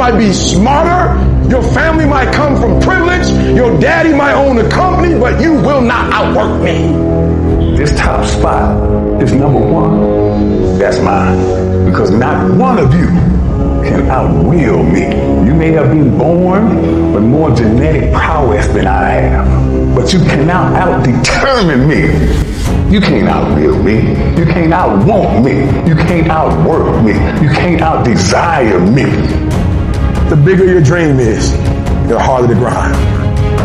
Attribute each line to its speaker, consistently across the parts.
Speaker 1: might be smarter, your family might come from privilege, your daddy might own a company, but you will not outwork me.
Speaker 2: This top spot is number one. That's mine. Because not one of you can outwill me. You may have been born with more genetic prowess than I have, but you cannot out-determine me. You can't outwill me. You can't outwant me. You can't outwork me. You can't outdesire me.
Speaker 1: The bigger your dream is, the harder the grind.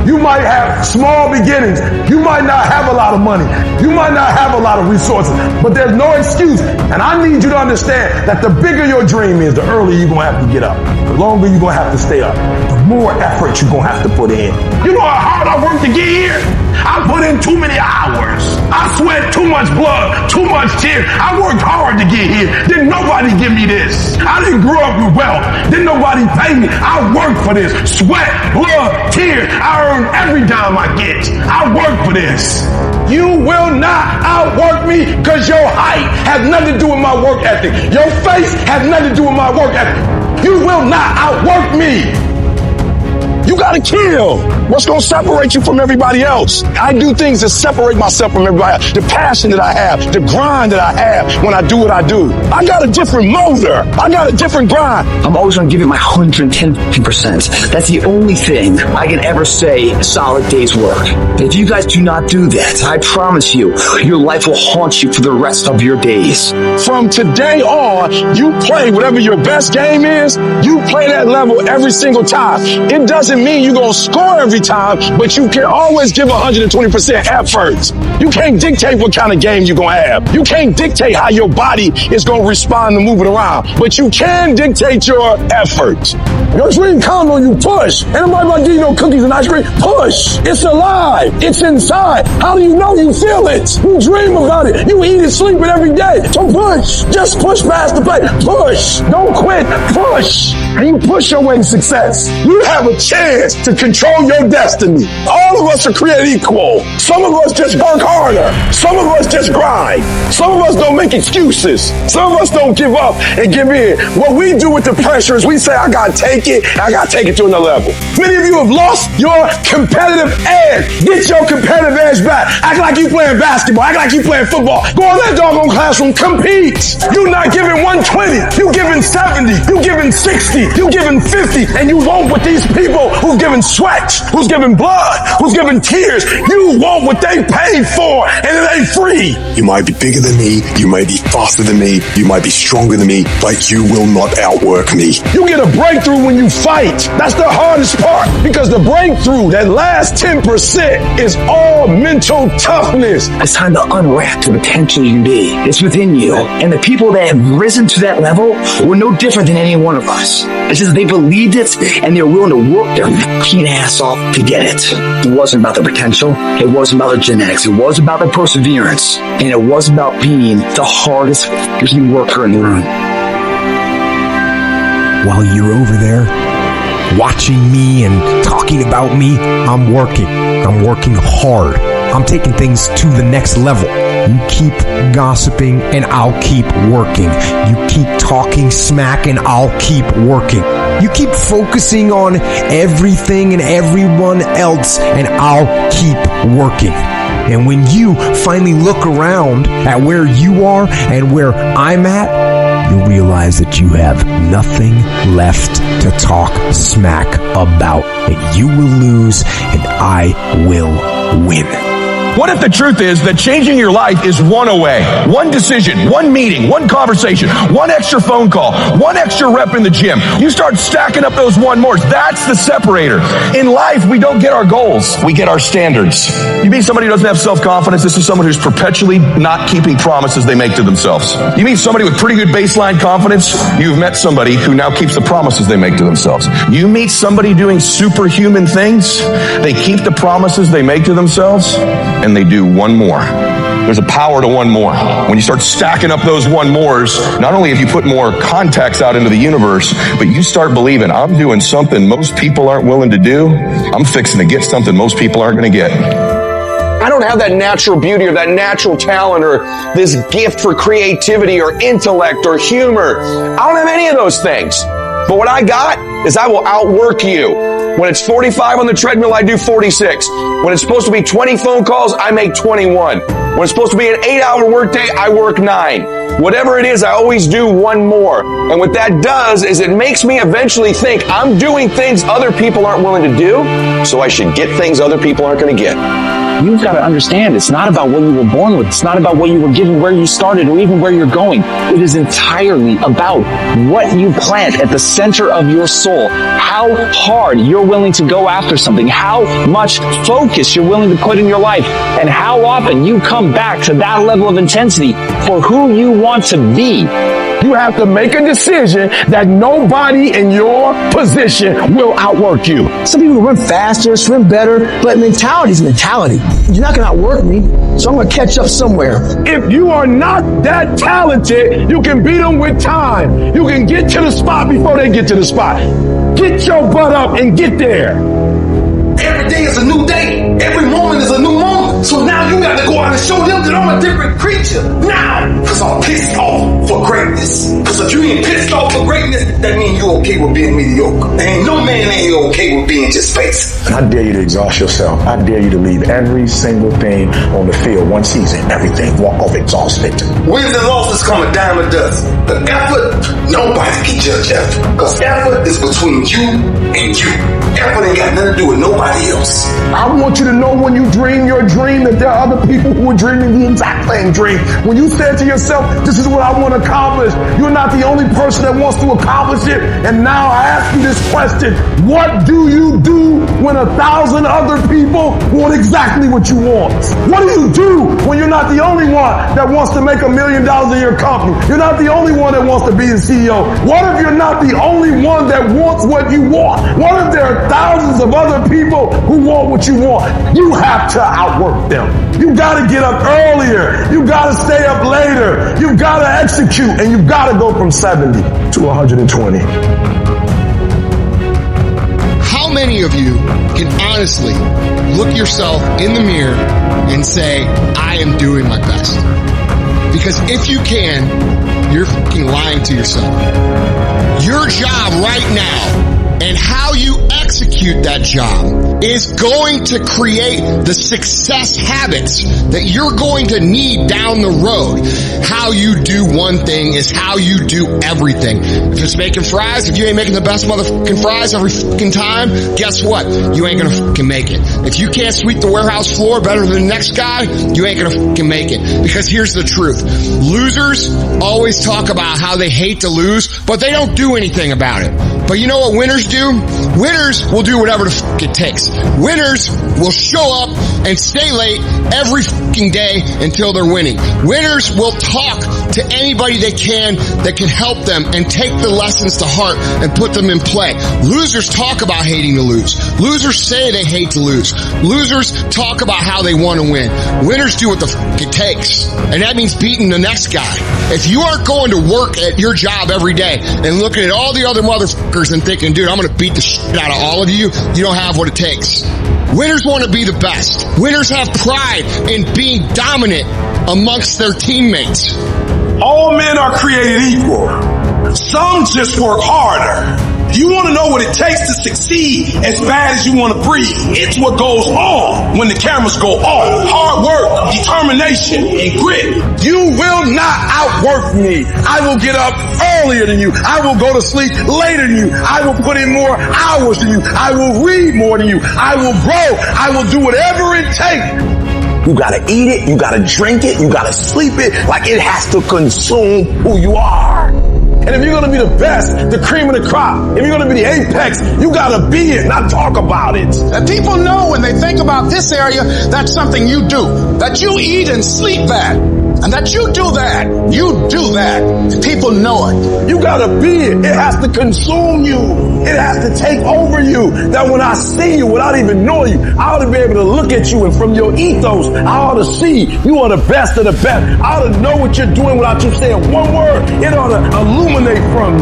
Speaker 1: You might have small beginnings. You might not have a lot of money. You might not have a lot of resources, but there's no excuse. And I need you to understand that the bigger your dream is, the earlier you're going to have to get up. The longer you're going to have to stay up. The more effort you're going to have to put in. You know how hard I worked to get here? I put in too many hours. I sweat too much blood, too much tears. I worked hard to get here. Didn't nobody give me this. I didn't grow up with wealth. Didn't nobody pay me. I worked for this. Sweat, blood, tears. I earn every dime I get. I work for this. You will not outwork me because your height has nothing to do with my work ethic. Your face has nothing to do with my work ethic. You will not outwork me. You gotta kill. What's gonna separate you from everybody else? I do things that separate myself from everybody else. The passion that I have, the grind that I have when I do what I do. I got a different motor. I got a different grind.
Speaker 3: I'm always gonna give it my 110%. That's the only thing I can ever say a solid day's work. If you guys do not do that, I promise you, your life will haunt you for the rest of your days.
Speaker 1: From today on, you play whatever your best game is. You play that level every single time. It doesn't mean you're going to score every time, but you can always give 120% effort. You can't dictate what kind of game you're going to have. You can't dictate how your body is going to respond to moving around, but you can dictate your effort. Your dream comes when you push. Ain't nobody about to give you no cookies and ice cream. Push. It's alive. It's inside. How do you know you feel it? You dream about it. You eat it, sleep it every day. So push. Just push past the plate. Push. Don't quit. Push. And you push your way to success. You have a chance to control your destiny. All of us are created equal. Some of us just work harder. Some of us just grind. Some of us don't make excuses. Some of us don't give up and give in. What we do with the pressure is we say, I gotta take it. I gotta take it to another level. Many of you have lost your competitive edge. Get your competitive edge back. Act like you playing basketball. Act like you playing football. Go in that doggone classroom. Compete. You're not giving 120. You giving 70. You giving 60. You giving 50. And you won't with these people who's giving sweat, who's giving blood, who's giving tears. You want what they paid for, and it ain't free.
Speaker 4: You might be bigger than me, you might be faster than me, you might be stronger than me, but you will not outwork me.
Speaker 1: You get a breakthrough when you fight. That's the hardest part, because the breakthrough, that last 10%, is all mental toughness.
Speaker 3: It's time to unwrap the potential you be. It's within you. And the people that have risen to that level were no different than any one of us. It's just they believed it and they're willing to work their fucking ass off to get it. It wasn't about their potential. It wasn't about their genetics. It was about their perseverance. And it was about being the hardest fucking worker in the room.
Speaker 5: While you're over there watching me and talking about me, I'm working. I'm working hard. I'm taking things to the next level. You keep gossiping and I'll keep working. You keep talking smack and I'll keep working. You keep focusing on everything and everyone else and I'll keep working. And when you finally look around at where you are and where I'm at, you'll realize that you have nothing left to talk smack about. And you will lose and I will win.
Speaker 6: What if the truth is that changing your life is one away? One decision, one meeting, one conversation, one extra phone call, one extra rep in the gym. You start stacking up those one mores. That's the separator. In life, we don't get our goals. We get our standards. You meet somebody who doesn't have self-confidence. This is someone who's perpetually not keeping promises they make to themselves. You meet somebody with pretty good baseline confidence. You've met somebody who now keeps the promises they make to themselves. You meet somebody doing superhuman things. They keep the promises they make to themselves. And they do one more. There's a power to one more. When you start stacking up those one mores, not only have you put more contacts out into the universe, but you start believing, I'm doing something most people aren't willing to do. I'm fixing to get something most people aren't going to get.
Speaker 7: I don't have that natural beauty or that natural talent or this gift for creativity or intellect or humor. I don't have any of those things. But what I got is I will outwork you. When it's 45 on the treadmill, I do 46. When it's supposed to be 20 phone calls, I make 21. When it's supposed to be an 8-hour workday, I work 9. Whatever it is, I always do one more. And what that does is it makes me eventually think I'm doing things other people aren't willing to do, so I should get things other people aren't going to get.
Speaker 3: You've got to understand, it's not about what you were born with. It's not about what you were given, where you started, or even where you're going. It is entirely about what you plant at the center of your soul, how hard you're willing to go after something, how much focus you're willing to put in your life, and how often you come back to that level of intensity for who you want to be.
Speaker 1: You have to make a decision that nobody in your position will outwork you.
Speaker 8: Some people run faster, swim better, but mentality is mentality. You're not going to outwork me, so I'm going to catch up somewhere.
Speaker 1: If you are not that talented, you can beat them with time. You can get to the spot before they get to the spot. Get your butt up and get there.
Speaker 9: Every day is a new day. Every moment is a new moment. So now you got to go out and show them that I'm a different creature. Now, because I'm pissed off for greatness. Because if you ain't pissed off for greatness, that means you're okay with being mediocre. There ain't no man ain't okay with being just space.
Speaker 10: I dare you to exhaust yourself. I dare you to leave every single thing on the field, one season, everything, walk off exhausted.
Speaker 9: Wins and losses come a dime a dozen. The effort, nobody can judge effort. Because effort is between you and you. Effort ain't got nothing to do with nobody else.
Speaker 1: I want you to know when you dream your dream that there are other people who are dreaming the exact same dream. When you say to yourself, this is what I want to accomplish, you're not the only person that wants to accomplish it. And now I ask you this question, what do you do when 1,000 other people want exactly what you want? What do you do when you're not the only one that wants to make $1 million in your company? You're not the only one that wants to be the CEO. What if you're not the only one that wants what you want? What if there are thousands of other people who want what you want? You have to outwork them. You gotta get up earlier. You gotta stay up later. You gotta execute, and you gotta go from 70 to 120.
Speaker 11: How many of you can honestly look yourself in the mirror and say, I am doing my best? Because if you can, you're fucking lying to yourself. Your job right now and how you execute that job is going to create the success habits that you're going to need down the road. How you do one thing is how you do everything. If it's making fries, if you ain't making the best motherfucking fries every fucking time, guess what? You ain't gonna fucking make it. If you can't sweep the warehouse floor better than the next guy, you ain't gonna fucking make it. Because here's the truth. Losers always talk about how they hate to lose, but they don't do anything about it. But you know what winners do? Winners will do whatever the fuck it takes. Winners will show up and stay late every fucking day until they're winning. Winners will talk to anybody they can that can help them and take the lessons to heart and put them in play. Losers talk about hating to lose. Losers say they hate to lose. Losers talk about how they want to win. Winners do what the fuck it takes. And that means beating the next guy. If you aren't going to work at your job every day and looking at all the other motherfuckers and thinking, dude, I'm going to beat the shit out of all of you, you don't have what it takes. Winners want to be the best. Winners have pride in being dominant amongst their teammates.
Speaker 9: All men are created equal. Some just work harder. You want to know what it takes to succeed as bad as you want to breathe. It's what goes on when the cameras go off. Hard work, determination, and grit. You will not outwork me. I will get up earlier than you. I will go to sleep later than you. I will put in more hours than you. I will read more than you. I will grow. I will do whatever it takes. You gotta eat it. You gotta drink it. You gotta sleep it. Like it has to consume who you are.
Speaker 1: And if you're going to be the best, the cream of the crop, if you're going to be the apex, you got to be it, not talk about it.
Speaker 12: And people know when they think about this area, that's something you do. That you eat and sleep that. And that you do that. You do that. People know it.
Speaker 1: You got to be it. It has to consume you. It has to take over you. That when I see you, without even knowing you, I ought to be able to look at you, and from your ethos, I ought to see you are the best of the best. I ought to know what you're doing without you saying one word. It ought to illuminate from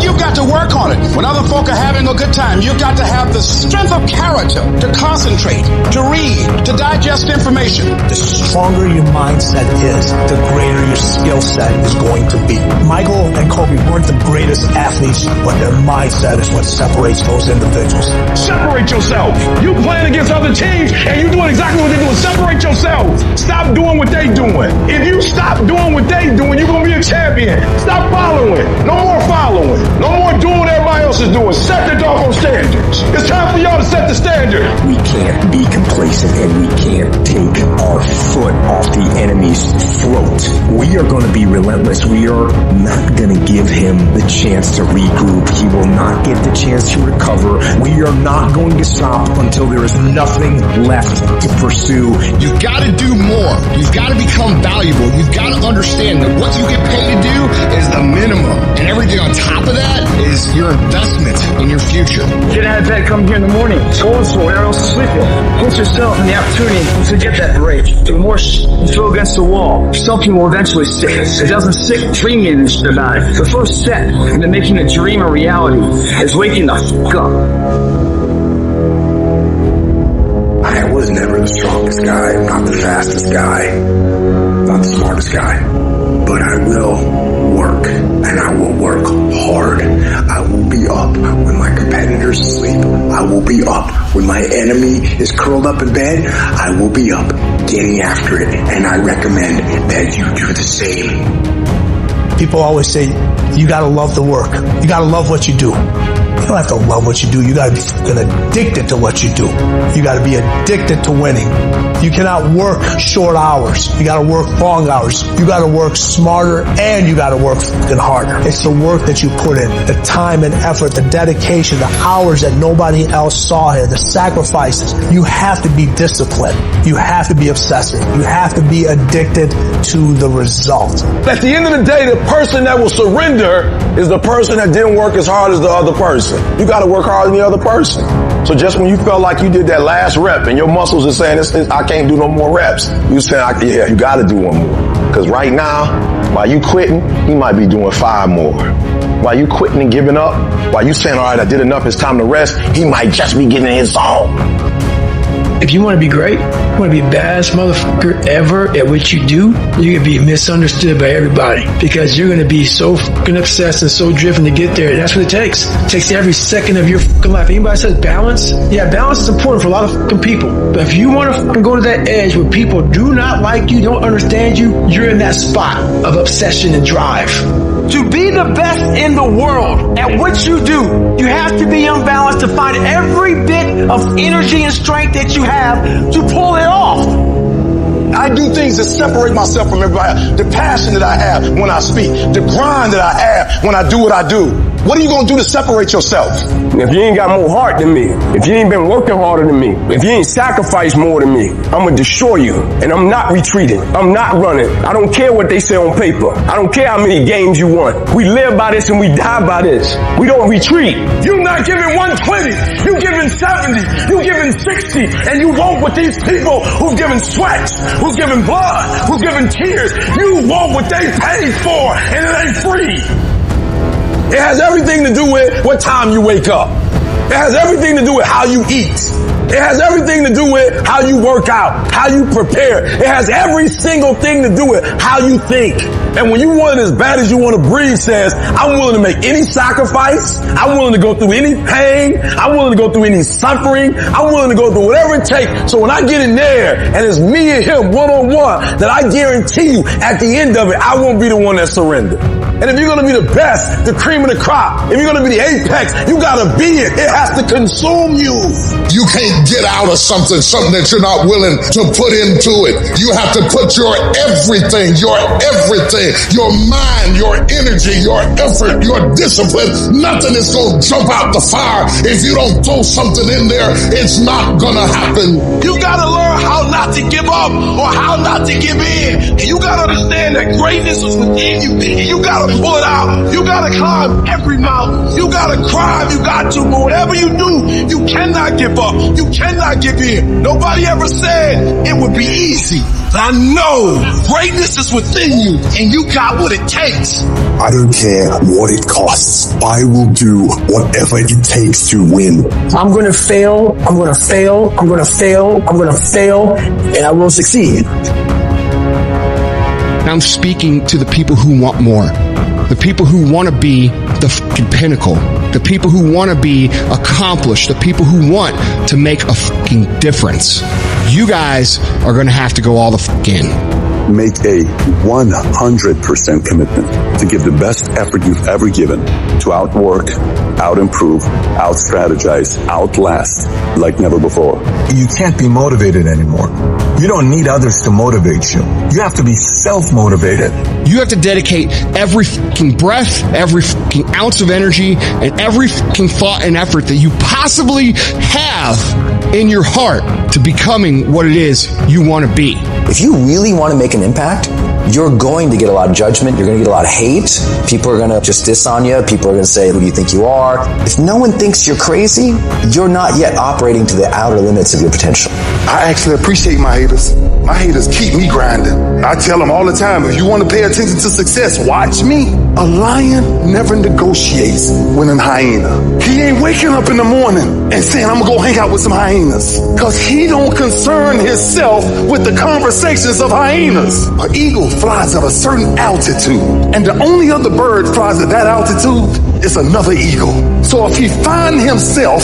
Speaker 1: you.
Speaker 12: you got to work on it. When other folk are having a good time, you got to have the strength of character to concentrate, to read, to digest information.
Speaker 13: The stronger your mindset is, the greater your skill set is going to be. Michael and Kobe weren't the greatest athletes, but their mindset is what separates those individuals.
Speaker 1: Separate yourself. You playing against other teams and you doing exactly what they're doing. Separate yourself. Stop doing what they doing. If you stop doing what they doing, you're going to be a champion. Stop following. No more following. No more doing what everybody else is doing. Set the doggone standards. It's time for y'all to set the standard.
Speaker 10: We can't be complacent and we can't take our foot off the enemy's throat. We are going to be relentless. We are not going to give him the chance to regroup. He will not get the chance to recover. We are not going to stop until there is nothing left to pursue.
Speaker 11: You've got to do more. You've got to become valuable. You've got to understand that what you get paid to do is the minimum. And everything on top of that is your investment in your future.
Speaker 3: Get out of bed, come here in the morning. Go in for whatever else is sleeping. Put yourself in the opportunity to get that break. The more you throw against the wall, something will eventually stick. It doesn't stick dreaming about it. The first step into making a dream a reality is waking the fuck up.
Speaker 10: I was never the strongest guy, not the fastest guy, not the smartest guy, but I will work, and I will work hard. I will be up when my competitor's asleep. I will be up when my enemy is curled up in bed. I will be up getting after it, and I recommend that you do the same.
Speaker 13: People always say, you gotta love the work. You gotta love what you do. You don't have to love what you do. You gotta be fucking addicted to what you do. You gotta be addicted to winning. You cannot work short hours. You gotta work long hours. You gotta work smarter and you gotta work fucking harder. It's the work that you put in, the time and effort, the dedication, the hours that nobody else saw here, the sacrifices. You have to be disciplined. You have to be obsessive. You have to be addicted to the result.
Speaker 1: At the end of the day, the person that will surrender is the person that didn't work as hard as the other person. You got to work harder than the other person. So just when you felt like you did that last rep and your muscles are saying, I can't do no more reps, you saying, yeah, you got to do one more. Because right now, while you quitting, he might be doing 5 more. While you quitting and giving up, while you saying, all right, I did enough, it's time to rest, he might just be getting in his zone.
Speaker 8: If you want to be great, you want to be the baddest motherfucker ever at what you do, you're going to be misunderstood by everybody because you're going to be so fucking obsessed and so driven to get there. That's what it takes. It takes every second of your fucking life. Anybody says balance? Yeah, balance is important for a lot of fucking people. But if you want to fucking go to that edge where people do not like you, don't understand you, you're in that spot of obsession and drive. To be the best in the world at what you do, you have to be unbalanced to find every bit of energy and strength that you have to pull it off.
Speaker 1: I do things that separate myself from everybody. The passion that I have when I speak, the grind that I have when I do what I do. What are you going to do to separate yourself?
Speaker 14: If you ain't got more heart than me, if you ain't been working harder than me, if you ain't sacrificed more than me, I'm going to destroy you. And I'm not retreating. I'm not running. I don't care what they say on paper. I don't care how many games you won. We live by this and we die by this. We don't retreat.
Speaker 1: You're not giving 120. You're giving 70. You're giving 60. And you want what these people who've given sweat, who's given blood, who's given tears, you want what they paid for, and it ain't free. It has everything to do with what time you wake up. It has everything to do with how you eat. It has everything to do with how you work out, how you prepare. It has every single thing to do with how you think. And when you want it as bad as you want to breathe says, I'm willing to make any sacrifice. I'm willing to go through any pain. I'm willing to go through any suffering. I'm willing to go through whatever it takes. So when I get in there and it's me and him one-on-one, that I guarantee you at the end of it, I won't be the one that surrendered. And if you're going to be the best, the cream of the crop, if you're going to be the apex, you got to be it. It has to consume you.
Speaker 12: You can't get out of something that you're not willing to put into it. You have to put your everything, your mind, your energy, your effort, your discipline. Nothing is going to jump out the fire. If you don't throw something in there, it's not going to happen. You got to learn how not to give up or how not to give in. And you got to understand that greatness is within you. And you got to pull it out. You got
Speaker 9: gotta climb every mountain. You gotta cry if you got to, but whatever you do, you cannot give up. You cannot give in. Nobody ever said it would be easy. But I know greatness is within you, and you got what it takes.
Speaker 4: I don't care what it costs. I will do whatever it takes to win.
Speaker 3: I'm going to fail. I'm going to fail. I'm going to fail. I'm going to fail. And I will succeed.
Speaker 11: I'm speaking to the people who want more. The people who want to be the fucking pinnacle. The people who want to be accomplished. The people who want to make a fucking difference. You guys are going to have to go all the fuck in.
Speaker 2: Make a 100% commitment to give the best effort you've ever given to outwork, out-improve, out-strategize, outlast like never before.
Speaker 15: You can't be motivated anymore. You don't need others to motivate you. You have to be self-motivated.
Speaker 11: You have to dedicate every fucking breath, every fucking ounce of energy, and every fucking thought and effort that you possibly have in your heart to becoming what it is you want to be.
Speaker 16: If you really want to make an impact, you're going to get a lot of judgment. You're going to get a lot of hate. People are going to just diss on you. People are going to say, who do you think you are? If no one thinks you're crazy, you're not yet operating to the outer limits of your potential.
Speaker 12: I actually appreciate my haters. My haters keep me grinding. I tell them all the time, if you want to pay attention to success, watch me. A lion never negotiates with a hyena. He ain't waking up in the morning and saying, I'm going to go hang out with some hyenas. Because he don't concern himself with the conversations of hyenas. An eagle flies at a certain altitude, and the only other bird flies at that altitude is another eagle. So if he find himself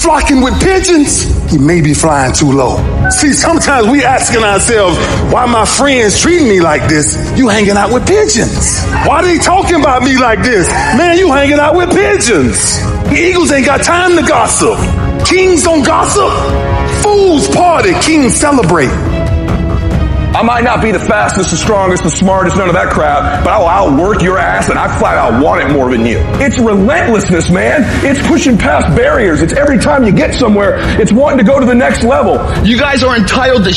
Speaker 12: flocking with pigeons, he may be flying too low. See, sometimes we asking ourselves, why my friends treating me like this? You hanging out with pigeons. Why they talking about me like this? Man, you hanging out with pigeons. Eagles ain't got time to gossip. Kings don't gossip. Fools party, kings celebrate.
Speaker 6: I might not be the fastest, the strongest, the smartest, none of that crap, but I will outwork your ass, and I flat out want it more than you. It's relentlessness, man. It's pushing past barriers. It's every time you get somewhere, it's wanting to go to the next level.
Speaker 17: You guys are entitled to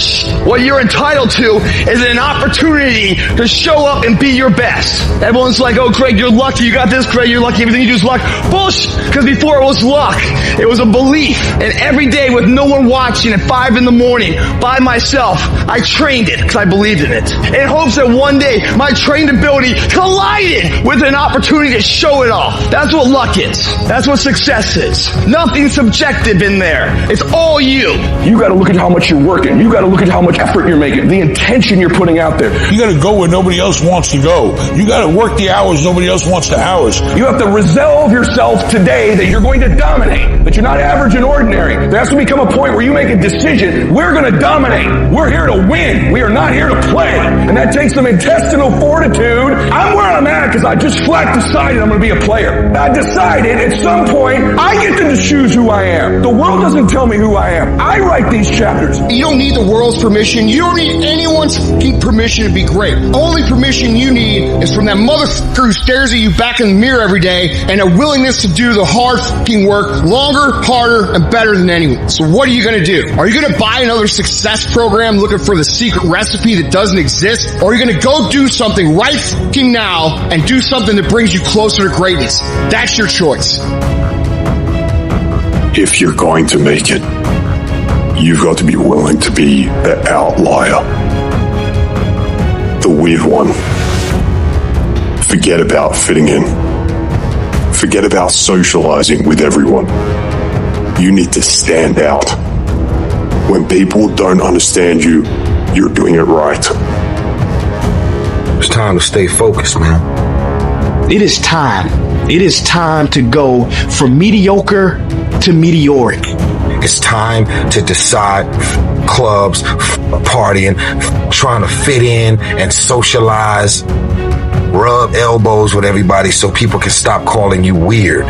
Speaker 17: what you're entitled to is an opportunity to show up and be your best. Everyone's like, oh, Craig, you're lucky. You got this, Craig, you're lucky. Everything you do is luck. Bullshit. Because before it was luck. It was a belief. And every day with no one watching at 5 a.m. by myself, I trained it. Because I believed in it. In hopes that one day my trained ability collided with an opportunity to show it off. That's what luck is. That's what success is. Nothing subjective in there. It's all you.
Speaker 6: You gotta look at how much you're working. You gotta look at how much effort you're making. The intention you're putting out there.
Speaker 9: You gotta go where nobody else wants to go. You gotta work the hours nobody else wants the hours.
Speaker 6: You have to resolve yourself today that you're going to dominate. That you're not average and ordinary. There has to become a point where you make a decision. We're gonna dominate. We're here to win. We are not here to play. And that takes some intestinal fortitude. I'm where I'm at because I just flat decided I'm going to be a player. I decided at some point I get to choose who I am. The world doesn't tell me who I am. I write these chapters.
Speaker 11: You don't need the world's permission. You don't need anyone's permission to be great. Only permission you need is from that motherfucker who stares at you back in the mirror every day and a willingness to do the hard fucking work longer, harder, and better than anyone. So what are you going to do? Are you going to buy another success program looking for the secret recipe that doesn't exist? Or are you going to go do something right fucking now and do something that brings you closer to greatness? That's your choice.
Speaker 4: If you're going to make it, you've got to be willing to be the outlier. The weird one. Forget about fitting in. Forget about socializing with everyone. You need to stand out. When people don't understand you, you're doing it right.
Speaker 15: It's time to stay focused, man.
Speaker 17: It is time. It is time to go from mediocre to meteoric.
Speaker 15: It's time to decide clubs, partying, trying to fit in and socialize, rub elbows with everybody so people can stop calling you weird.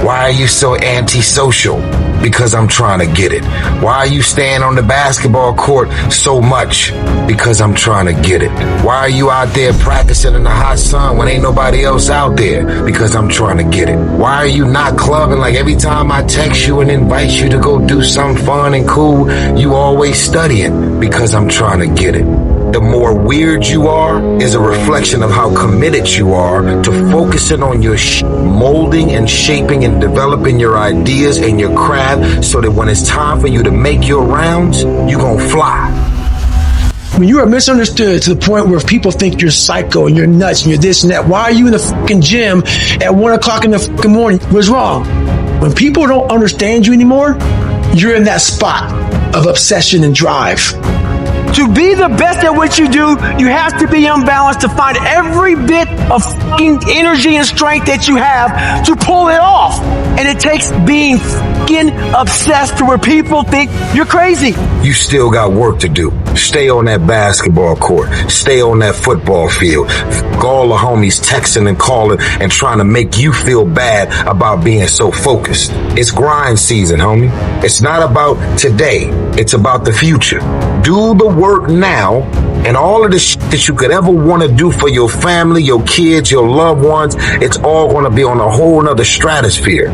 Speaker 15: Why are you so antisocial? Because I'm trying to get it. Why are you staying on the basketball court so much? Because I'm trying to get it. Why are you out there practicing in the hot sun when ain't nobody else out there? Because I'm trying to get it. Why are you not clubbing like every time I text you and invite you to go do something fun and cool, you always studying? Because I'm trying to get it. The more weird you are is a reflection of how committed you are to focusing on your molding and shaping and developing your ideas and your craft so that when it's time for you to make your rounds, you're gonna fly.
Speaker 8: When you are misunderstood to the point where people think you're psycho and you're nuts and you're this and that, why are you in the fucking gym at 1 o'clock in the fucking morning? What's wrong? When people don't understand you anymore, you're in that spot of obsession and drive.
Speaker 17: To be the best at what you do, you have to be unbalanced to find every bit of fucking energy and strength that you have to pull it off. And it takes being fucking obsessed to where people think you're crazy.
Speaker 15: You still got work to do. Stay on that basketball court. Stay on that football field. All the homies texting and calling and trying to make you feel bad about being so focused. It's grind season, homie. It's not about today. It's about the future. Do the work now, and all of the shit that you could ever want to do for your family, your kids, your loved ones, it's all going to be on a whole nother stratosphere.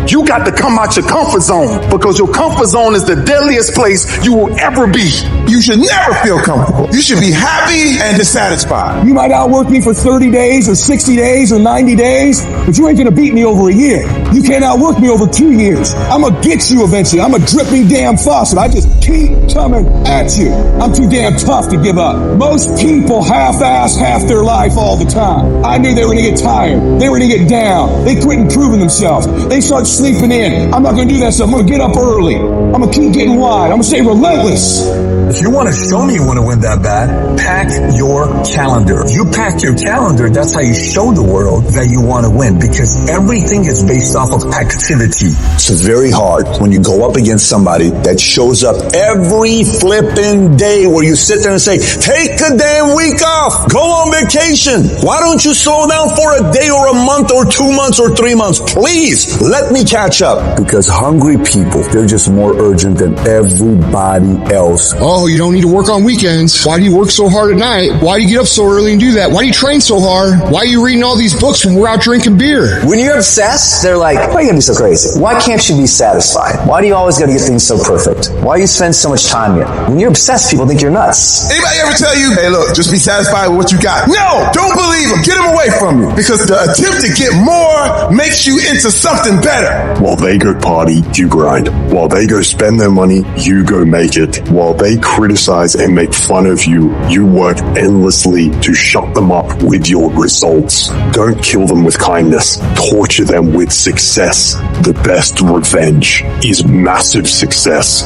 Speaker 9: You got to come out your comfort zone, because your comfort zone is the deadliest place you will ever be. You should never feel comfortable. You should be happy and dissatisfied.
Speaker 18: You might outwork me for 30 days or 60 days or 90 days, but you ain't gonna beat me over a year. You can't outwork me over 2 years. I'm gonna get you eventually. I'm a dripping damn faucet. I just keep coming at you. I'm too damn tough to give up. Most people half-ass half their life all the time. I knew they were gonna get tired. They were gonna get down. They quit improving themselves. They start sleeping in. I'm not gonna do that stuff. I'm gonna get up early. I'm gonna keep getting wide. I'm gonna stay relentless.
Speaker 19: If you want to show me you want to win that bad, pack your calendar. You pack your calendar, that's how you show the world that you want to win, because everything is based off of activity.
Speaker 20: It's very hard when you go up against somebody that shows up every flipping day, where you sit there and say, take a damn week off, go on vacation. Why don't you slow down for a day or a month or 2 months or 3 months? Please let me catch up. Because hungry people, they're just more urgent than everybody else.
Speaker 11: Oh, you don't need to work on weekends. Why do you work so hard at night? Why do you get up so early and do that? Why do you train so hard? Why are you reading all these books when we're out drinking beer?
Speaker 16: When you're obsessed, they're like, why are you gonna be so crazy? Why can't you be satisfied? Why do you always gotta get things so perfect? Why do you spend so much time here? When you're obsessed, people think you're nuts.
Speaker 9: Anybody ever tell you, hey look, just be satisfied with what you got? No, don't believe them. Get them away from you. Because the attempt to get more makes you into something better.
Speaker 4: While they go party, you grind. While they go spend their money, you go make it. While they criticize and make fun of you, you work endlessly to shut them up with your results. Don't kill them with kindness. Torture them with success. The best revenge is massive success.